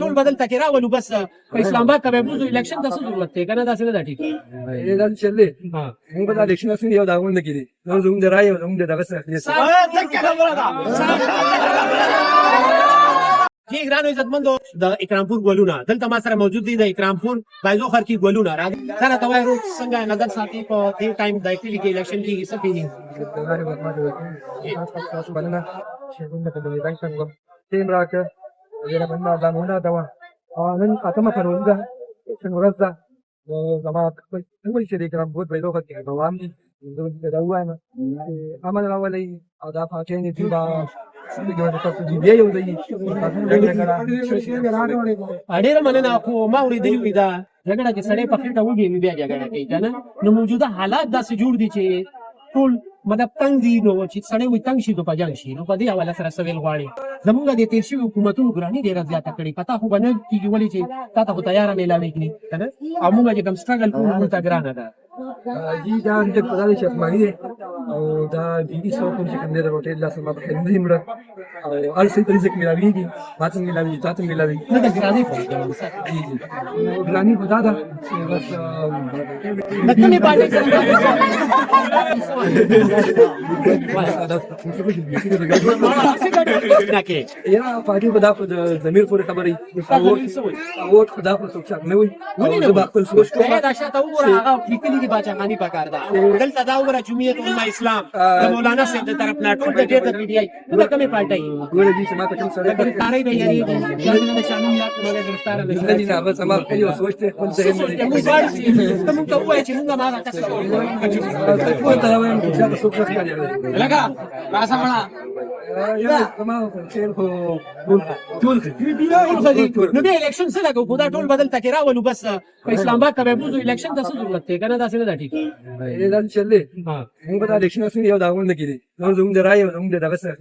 ټول بدل تکي راولو بس په اسلام آباد کې به موږ الیکشن ته څه ضرورت دی کنه دا څه نه ټیک دا چلې موږ به د الیکشن سره یو داونه نه کیږي نو زموږ د رائے زموږ دغه سره جی ګرانو عزتمندو د اکرامپور ګولونه دلته ما سره موجود دي د اکرامپور بایزو خر کې ګولونه راځي دا راته وایي روز څنګه نظر ساتي په دې ټایم د کلی کې الیکشن کې څه پیږي ټیم راکړه دا باندې دا مونږ دا نن اتمه پرونده څنګه ورځه زما خپل چې د اکرامپور بایزو خر کې روان دي دا وایم امن راولي او دا پاتې نه دي ډېره مننه خو ما اورېدلي وي دا جګړه چې سړی په خېټه وږي بیا جګړه کوي که نه نو موجوده حالات داسې جوړ دي چې ټول مطلب تنګ دي نو چې سړی وي تنګ شي نو په جنګ شي نو په دې حواله سره څه ویل غواړي زموږ د تېر شوي حکومتونو ګراني ډېره زیاته کړې پته خو به نه کېږي ولې چې تا ته خو تیاره میلاوېږي که نه او موږ چې کوم سټرګل کوو موږ ته ګرانه ده جی دا د پدای چې اسماني دی او دا دې څو کوم چې کوم دی د روټیل لاسه ما په هندي مړه او ال څه طریقې ملاويږي ماته ملاوي تاسو ملاوي نه دا ګراني ګراني خدا دا بس نکلي باندې یا پارټي خدا په ضمیر پورې خبرې او خدا په څوک نه وي او د خپل سوچ کوه دا شاته وګوره هغه لیکلي دي باچاخاني پکار ده دلته دا وګوره جمعیت علماء اسلام د مولانا صاحب د طرف نه ټول د دې د پی ډی آی دا کومه پارټي ګوره دې سما ته کوم سره کارای به یاري دا شامل یاد مګر گرفتار نه دي نه بس ما یو سوچ ته خپل ځای موږ ته وایي چې موږ ما تاسو ټول ته وایم چې تاسو څوک راځي لگا راځه مړه یا ما خیر خو ټول نو بیا الیکشن څه لګو خدا ټول بدل تکي راولو بس په اسلام آباد کې به موږ الیکشن ته څه ضرورت دی کنه دا څه نه ټیک دا چلې موږ به د الیکشن سره یو داونه نه کیږي نو زموږ د رائے زموږ دغه سره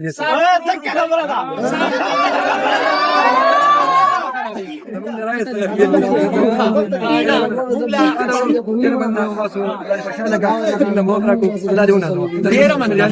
ډېره مننه